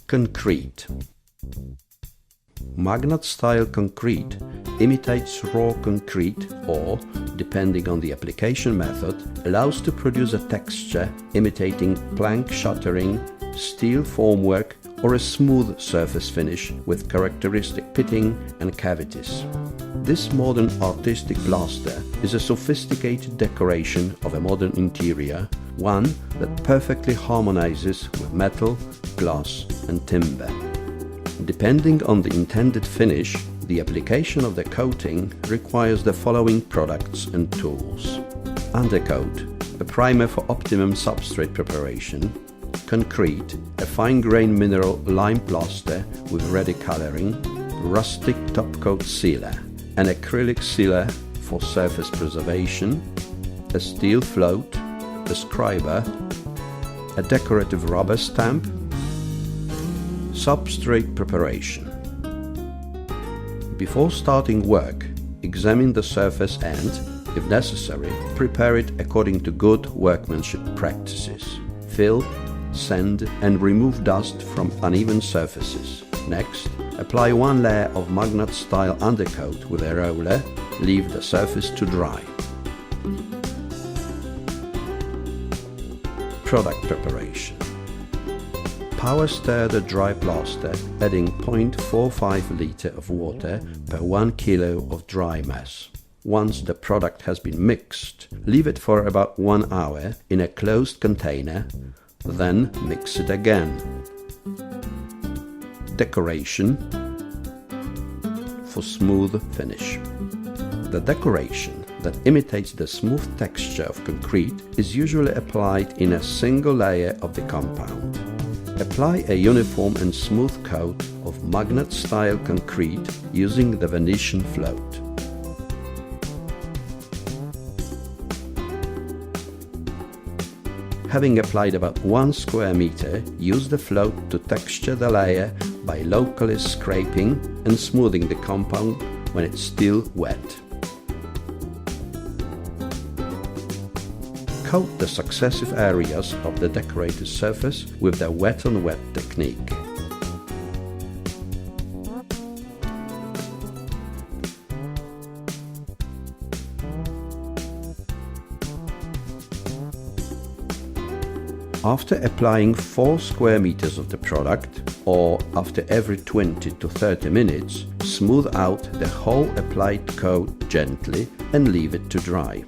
Concrete. Magnat Style Concrete imitates raw concrete or, depending on the application method, allows to produce a texture imitating plank shuttering, steel formwork or a smooth surface finish with characteristic pitting and cavities. This modern artistic plaster is a sophisticated decoration of a modern interior, one that perfectly harmonizes with metal, glass and timber. Depending on the intended finish, the application of the coating requires the following products and tools: undercoat, a primer for optimum substrate preparation; concrete, a fine-grained mineral lime plaster with ready coloring; rustic top-coat sealer, an acrylic sealer for surface preservation; a steel float, a scriber, a decorative rubber stamp. Substrate preparation. Before starting work, examine the surface and, if necessary, prepare it according to good workmanship practices. Fill, sand and remove dust from uneven surfaces. Next, apply one layer of Magnat style undercoat with a roller. Leave the surface to dry. Product preparation. Power stir the dry plaster, adding 0.45 liter of water per 1 kilo of dry mass. Once the product has been mixed, leave it for about 1 hour in a closed container, then mix it again. Decoration for smooth finish. The decoration that imitates the smooth texture of concrete is usually applied in a single layer of the compound. Apply a uniform and smooth coat of Magnat Style Concrete using the Venetian float. Having applied about 1 square meter, use the float to texture the layer by locally scraping and smoothing the compound when it's still wet. Coat the successive areas of the decorated surface with the wet-on-wet technique. After applying 4 square meters of the product, or after every 20 to 30 minutes, smooth out the whole applied coat gently and leave it to dry.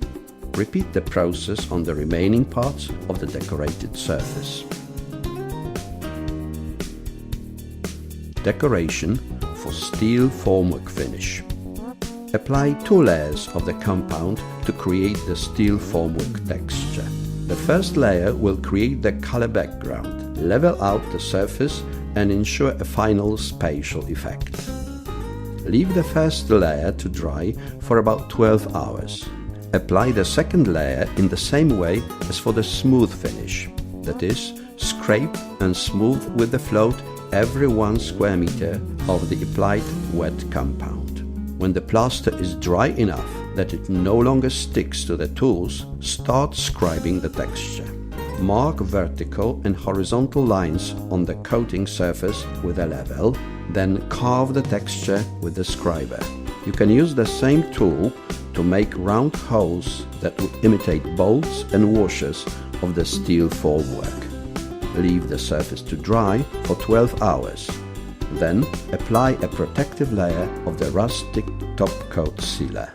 Repeat the process on the remaining parts of the decorated surface. Decoration for steel formwork finish. Apply 2 layers of the compound to create the steel formwork texture. The first layer will create the color background, level out the surface and ensure a final spatial effect. Leave the first layer to dry for about 12 hours. Apply the second layer in the same way as for the smooth finish, that is, scrape and smooth with the float every 1 square meter of the applied wet compound. When the plaster is dry enough that it no longer sticks to the tools, start scribing the texture. Mark vertical and horizontal lines on the coating surface with a level, then carve the texture with the scriber. You can use the same tool to make round holes that will imitate bolts and washers of the steel formwork. Leave the surface to dry for 12 hours. Then apply a protective layer of the rustic top coat sealer.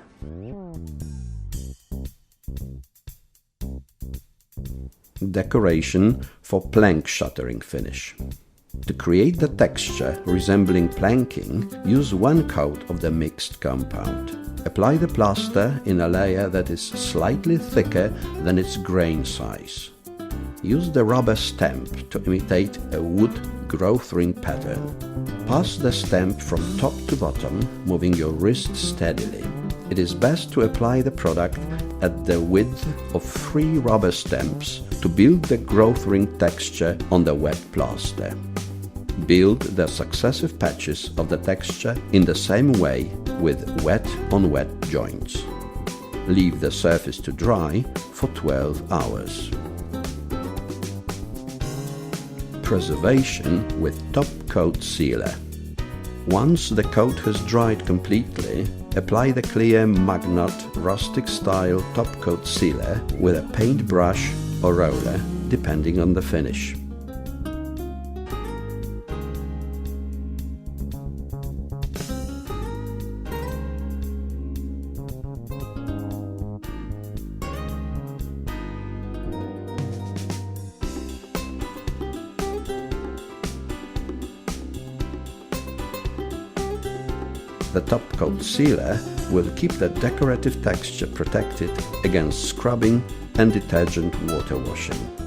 Decoration for plank shuttering finish. To create the texture resembling planking, use 1 coat of the mixed compound. Apply the plaster in a layer that is slightly thicker than its grain size. Use the rubber stamp to imitate a wood growth ring pattern. Pass the stamp from top to bottom, moving your wrist steadily. It is best to apply the product at the width of 3 rubber stamps to build the growth ring texture on the wet plaster. Build the successive patches of the texture in the same way with wet-on-wet joints. Leave the surface to dry for 12 hours. preservation with top coat sealer. Once the coat has dried completely, apply the clear MAGNAT rustic style top coat sealer with a paintbrush or roller, depending on the finish. The top coat sealer will keep the decorative texture protected against scrubbing and detergent water washing.